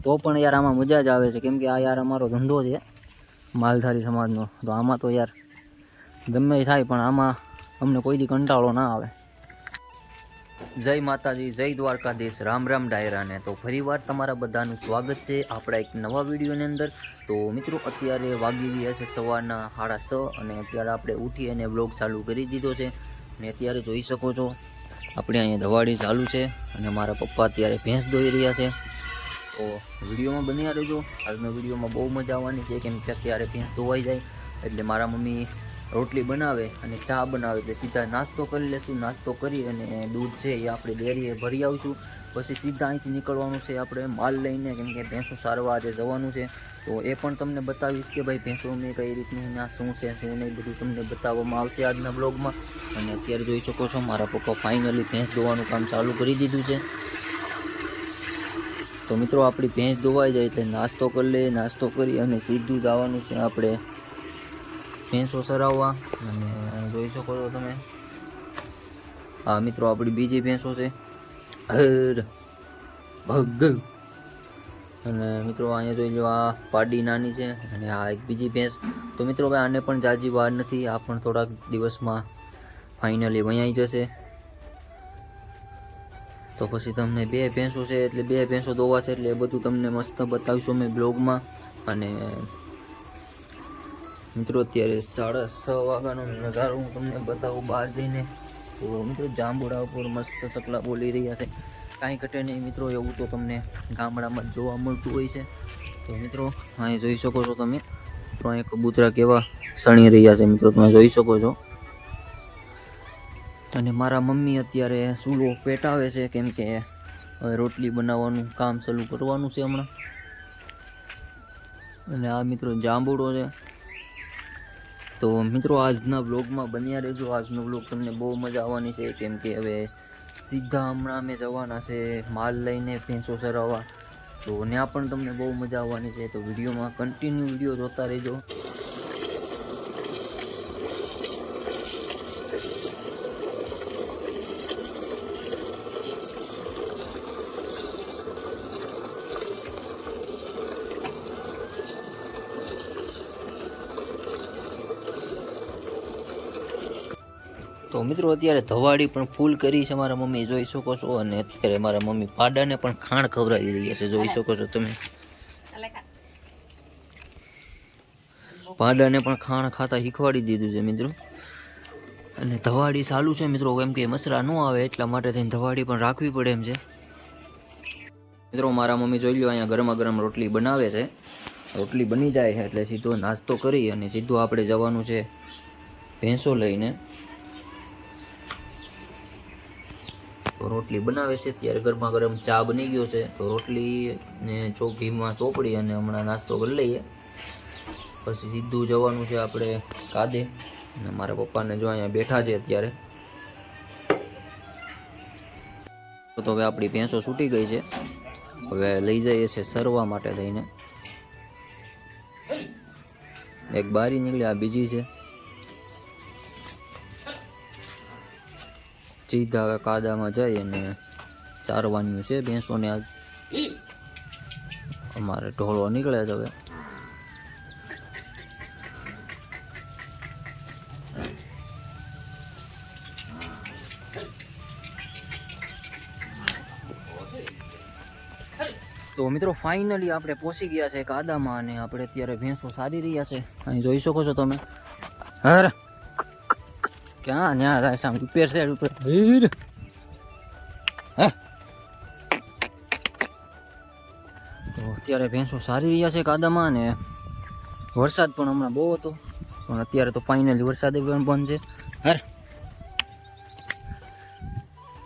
તો પણ યાર આમાં મજા જ આવે છે, કેમ કે આ યાર અમારો ધંધો છે માલધારી સમાજનો. તો આમાં તો યાર ગમે થાય પણ આમાં અમને કોઈ દી કંટાળો ના આવે. જય માતાજી, જય દ્વારકાધીશ, રામ રામ ડાયરાને. તો ફરીવાર તમારા બધાનું સ્વાગત છે આપણા એક નવા વિડીયોની અંદર. તો મિત્રો અત્યારે વાગી ગયા છે સવારના 6:30 અને અત્યારે આપણે ઉઠી અને વ્લોગ ચાલુ કરી દીધો છે. અને અત્યારે જોઈ શકો છો આપણે અહીંયા ધવાડી ચાલુ છે અને મારા પપ્પા અત્યારે ભેંસ દોઈ રહ્યા છે. તો વિડીયોમાં બન્યા રહેજો. આજનો વિડીયોમાં બહુ મજા આવવાની છે, કેમ કે અત્યારે ભેંસ ધોવાઈ જાય એટલે મારા મમ્મી રોટલી બનાવે અને ચા બનાવે એટલે સીધા નાસ્તો કરી લેશું. નાસ્તો કરી અને દૂધ છે એ આપણે ડેરીએ ભરી આવશું. પછી સીધા અહીંથી નીકળવાનું છે આપણે માલ લઈને, કેમ કે ભેંસો સારવા આજે જવાનું છે. તો એ પણ તમને બતાવીશ કે ભાઈ ભેંસોને કઈ રીતનું ના શું છે શું નહીં બધું તમને બતાવવામાં આવશે આજના બ્લોગમાં. અને અત્યારે જોઈ શકો છો મારા પપ્પા ફાઇનલી ભેંસ ધોવાનું કામ ચાલુ કરી દીધું છે. તો મિત્રો આપણી ભેંસ ધોવાઈ જાય એટલે નાસ્તો કરી લે. નાસ્તો કરી અને સીધું જવાનું છે આપણે ભેંસો ચરાવવા. અને જોઈ શકો છો તમે હા મિત્રો આપણી બીજી ભેંસો છે હર ભગ. અને મિત્રો અહીંયા જોઈ લો આ પાડી નાની છે અને આ એક બીજી ભેંસ. તો મિત્રો હવે આને પણ જાજી વાર નથી, આ પણ થોડાક દિવસમાં ફાઇનલી વયાઈ જશે. તો પછી તમને બે ભેંસો છે એટલે બે ભેંસો દોવા છે એટલે એ બધું તમને મસ્ત બતાવીશું અમે બ્લોગમાં. અને મિત્રો અત્યારે 6:30 વાગ્યાનો નજારો હું તમને બતાવું બહાર જઈને. તો મિત્રો જાંબુડા ઉપર મસ્ત ચકલા બોલી રહ્યા છે, કાંઈ ઘટે નહીં મિત્રો, એવું તો તમને ગામડામાં જોવા મળતું હોય છે. તો મિત્રો અહીં જોઈ શકો છો તમે તો અહીં કબૂતરા કેવા સણી રહ્યા છે મિત્રો, તમે જોઈ શકો છો. અને મારા મમ્મી અત્યારે ચૂલો પેટાવે છે, કેમ કે હવે રોટલી બનાવવાનું કામ ચાલુ કરવાનું છે હમણાં. અને આ મિત્રો જાંબુડો છે. તો મિત્રો આજના બ્લોગમાં બન્યા રહેજો. આજનો બ્લોગ તમને બહુ મજા આવવાની છે, કેમ કે હવે સીધા હમણાં અમે જવાના છે માલ લઈને ભેંસો ચરાવવા. તો ત્યાં પણ તમને બહુ મજા આવવાની છે. તો વિડીયોમાં કન્ટિન્યુ વિડીયો જોતા રહેજો. તો મિત્રો અત્યારે ધવાડી પણ ફૂલ કરી છે મારા મમ્મી, જોઈ શકો છો. અને અત્યારે મારા મમ્મી પાડાને પણ ખાણ ખવડાવી રહ્યા છે, જોઈ શકો છો તમે. પાડાને પણ ખાણ ખાતા શીખવાડી દીધું છે મિત્રો. અને ધવાડી ચાલુ છે મિત્રો, કેમ કે મસરા ન આવે એટલા માટે થઈને ધવાડી પણ રાખવી પડે એમ છે. મિત્રો મારા મમ્મી જોઈ લો અહીંયા ગરમા ગરમ રોટલી બનાવે છે. રોટલી બની જાય એટલે સીધો નાસ્તો કરી અને સીધું આપણે જવાનું છે ભેંસો લઈને. તો રોટલી બનાવે છે ત્યારે ગરમા ગરમ ચા બની ગયો છે. તો રોટલી ને ઘીમાં ચોપડી અને હમણાં નાસ્તો કરી લઈએ. પછી સીધું જવાનું છે આપણે કાદે. અને મારા પપ્પાને જો અહીંયા બેઠા છે અત્યારે. તો હવે આપણી ભેંસો છૂટી ગઈ છે, હવે લઈ જઈએ છે સરવા માટે થઈને. એક બારી નીકળી, આ બીજી છે. સીધા હવે કાદામાં જઈ અને ચારવાનું છે ભેંસોને. આજ અમારે ઢોળો નીકળે છે હવે. તો મિત્રો ફાઇનલી આપણે પહોંચી ગયા છે કાદામાં અને આપણે અત્યારે ભેંસો સારી રહ્યા છે. અહીં જોઈ શકો છો તમે. હર ક્યાં ન્યા થાય સામ ઉપર સાઈડ ઉપર. તો અત્યારે ભેંસો સારી રહ્યા છે કાદામાં. અને વરસાદ પણ હમણાં બહુ હતો, પણ અત્યારે તો ફાઇનલી વરસાદ પણ બંધ છે. હર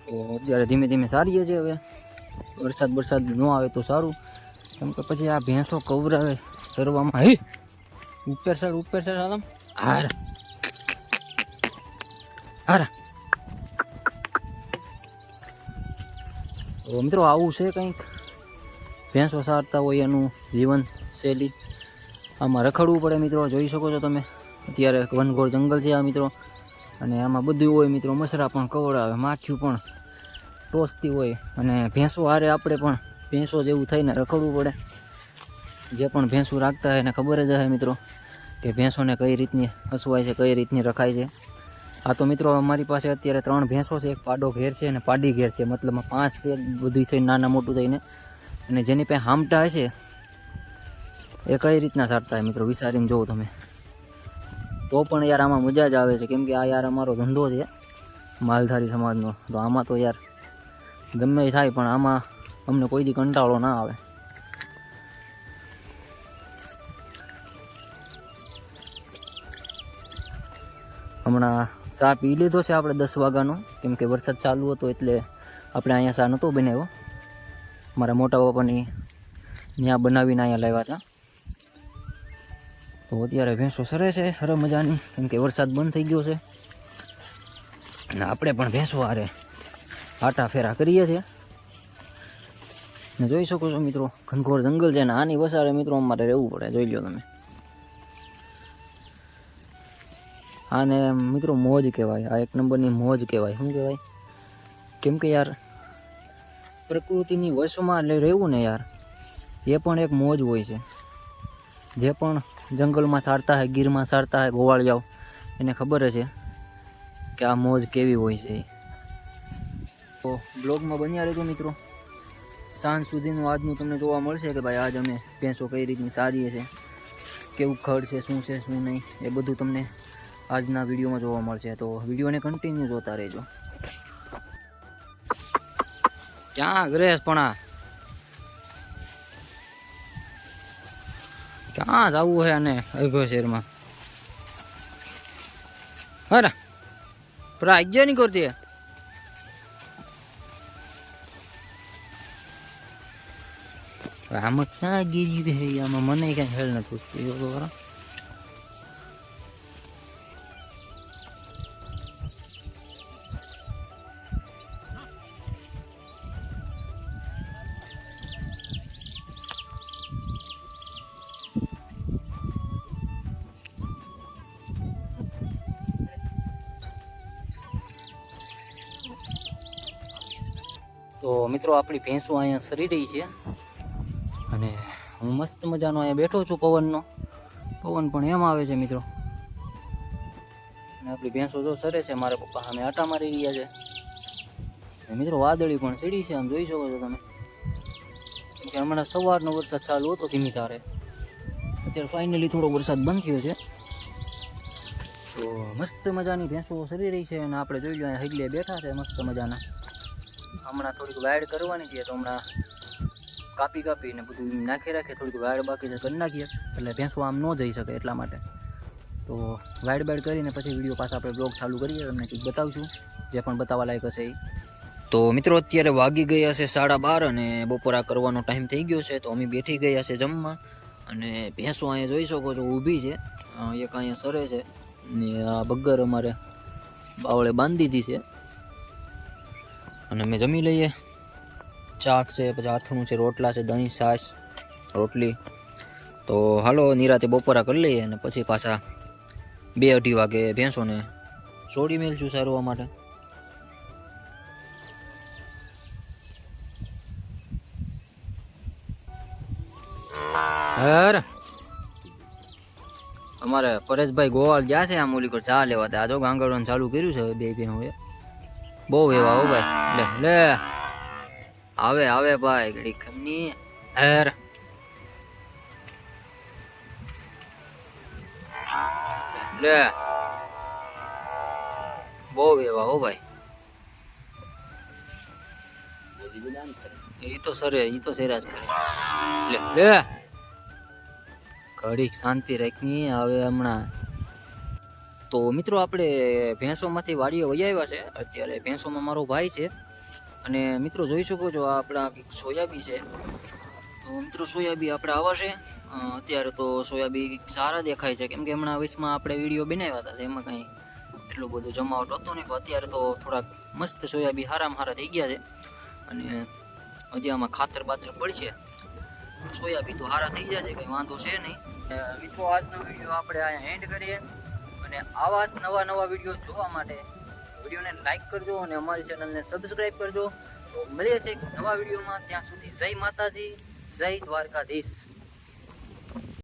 તો અત્યારે ધીમે ધીમે સારી છે. હવે વરસાદ ન આવે તો સારું, કેમ કે પછી આ ભેંસો કવરાવે ચરવામાં. હે ઉપર સાઈડ આમ હાર હાર. તો મિત્રો આવું છે કંઈક ભેંસો સારતા હોય એનું જીવન શૈલી. આમાં રખડવું પડે મિત્રો, જોઈ શકો છો તમે. અત્યારે વનઘોર જંગલ છે આ મિત્રો, અને આમાં બધું હોય મિત્રો. મસરા પણ કવડાવે, માખીયું પણ ટોસતી હોય, અને ભેંસો હારે આપણે પણ ભેંસો જેવું થઈને રખડવું પડે. જે પણ ભેંસું રાખતા હોય એને ખબર જ હશે મિત્રો કે ભેંસોને કઈ રીતની હસવાય છે, કઈ રીતની રખાય છે. આ તો મિત્રો અમારી પાસે અત્યારે 3 ભેંસો છે, એક પાડો ઘેર છે અને પાડી ઘેર છે, મતલબ 5 છે બધી થઈને નાના મોટું થઈને. અને જેની પાસે હામટા હશે એ કઈ રીતના સારતા હોય મિત્રો વિચારીને જોવો તમે. તો પણ યાર આમાં મજા જ આવે છે, કેમ કે આ યાર અમારો ધંધો છે માલધારી સમાજનો. તો આમાં તો યાર ગમે એ થાય પણ આમાં અમને કોઈ દી કંટાળો ના આવે. હમણાં ચા પી લીધો છે આપણે 10 વાગ્યાનો, કેમ કે વરસાદ ચાલુ હતો એટલે આપણે અહીંયા ચા નહોતો બનાવ્યો. મારા મોટા બાપાની ત્યાં બનાવીને અહીંયા લાવ્યા હતા. તો અત્યારે ભેંસો સરે છે હરે મજાની, કેમ કે વરસાદ બંધ થઈ ગયો છે અને આપણે પણ ભેંસો હારે આટા ફેરા કરીએ છીએ. ને જોઈ શકો છો મિત્રો ઘનઘોર જંગલ છે ને આની વસાડે મિત્રો અમારે રહેવું પડે. જોઈ લો તમે, આને મિત્રો મોજ કહેવાય. આ એક નંબરની મોજ કહેવાય. શું કહેવાય? કેમ કે યાર પ્રકૃતિની વશમાં રહેવું ને યાર એ પણ એક મોજ હોય છે. જે પણ જંગલમાં સારતા હોય, ગીરમાં સારતા હોય, ગોવાળિયાઓ, એને ખબર છે કે આ મોજ કેવી હોય છે. તો બ્લોગમાં બન્યા રહેજો મિત્રો. સાંજ સુધીનું આજનું તમને જોવા મળશે કે ભાઈ આજ અમે ભેંસો કઈ રીતની સારીએ છે, કેવું ખડ છે, શું છે શું નહીં, એ બધું તમને આજના વિડીયોમાં જોવા મળશે. તો વિડીયોને કન્ટિન્યુ જોતા રહેજો. ક્યાં ગ્રેસ પણ ક્યાં જવું છે અને અભ્યો શહેરમાં અરે પ્રા આજ્ઞા નહીં કરતી આમાં ક્યાં ગીરી છે આમાં મને કઈ હેલ નથી પૂછતી. તો મિત્રો આપણી ભેંસો અહીંયા સરી રહી છે અને હું મસ્ત મજાનો અહીંયા બેઠો છું. પવન પણ એમ આવે છે મિત્રો. અને આપણી ભેંસો જો સરે છે, મારા પપ્પા સામે આટા મારી રહ્યા છે. અને મિત્રો વાદળી પણ સીડી છે, આમ જોઈ શકો છો તમે. કે હમણાં સવારનો વરસાદ ચાલુ હતો ધીમી ધારે, અત્યારે ફાઇનલી થોડો વરસાદ બંધ થયો છે. તો મસ્ત મજાની ભેંસો સરી રહી છે અને આપણે જોઈ લો અહીંયા હૈલે બેઠા છે મસ્ત મજાના. હમણાં થોડીક વાડ કરવાની છે, તો હમણાં કાપીને બધું નાખી રાખીએ. થોડીક વાડ બાકી છે કરી નાખીએ એટલે ભેંસો આમ ન જઈ શકે એટલા માટે. તો વાડ કરીને પછી વિડીયો પાછા આપણે બ્લોગ ચાલુ કરીએ, તમને કંઈક બતાવશું જે પણ બતાવવા લાયક હશે એ. તો મિત્રો અત્યારે વાગી ગયા છે 12:30 અને બપોરા કરવાનો ટાઈમ થઈ ગયો છે. તો અમે બેઠી ગયા છે જમવા અને ભેંસો અહીંયા જોઈ શકો છો ઊભી છે. એક અહીંયા સરે છે ને આ બગ્ગર અમારે બાવળે બાંધી દીધી છે. અને અમે જમી લઈએ. ચાક છે, પછી આથણું છે, રોટલા છે, દહીં, છાશ, રોટલી. તો હાલો નિરાતે બપોરા કરી લઈએ અને પછી પાછા 2-2:30 વાગે ભેંસોને છોડી મેલશું સારવા માટે. અરે અમારે પરેશભાઈ ગોવાલ ગયા છે આમ ઓલી પર ચા લેવા. આ જો ગાંગડવાનું ચાલુ કર્યું છે બે ભેંસોએ. બહુ એવા હો ભાઈ. લે આવે ભાઈ ઘડી ખમની. હેર લે બહુ એવા હો ભાઈ. એ તો સેરા જ કરે. લે ઘડીક શાંતિ રાખની હવે હમણાં. તો મિત્રો આપણે ભેંસોમાંથી વાડીએ વહી આવ્યા છે. અત્યારે ભેંસોમાં મારો ભાઈ છે અને મિત્રો જોઈ શકો છો આ આપણા કંઈક સોયાબી છે. તો મિત્રો સોયાબી આપણે આવા છે અત્યારે. તો સોયાબી સારા દેખાય છે, કેમ કે હમણાં વીસમાં આપણે વિડીયો બનાવ્યા હતા એમાં કંઈ એટલું બધું જમાવટ હતો નહીં. પણ અત્યારે તો થોડાક મસ્ત સોયાબી હારામાં હારા થઈ ગયા છે. અને હજી આમાં ખાતર બાતર પડશે, સોયાબી તો હારા થઈ જશે, કંઈ વાંધો છે નહીં. મિત્રો આજનો વિડીયો આપણે અહીંયા એન્ડ કરીએ અને આવા જ નવા વિડીયો જોવા માટે વિડીયોને લાઈક કરજો અને અમારી ચેનલને સબસ્ક્રાઈબ કરજો. તો મળીએ છીએ નવા વિડીયોમાં. ત્યાં સુધી જય માતાજી, જય દ્વારકાધીશ.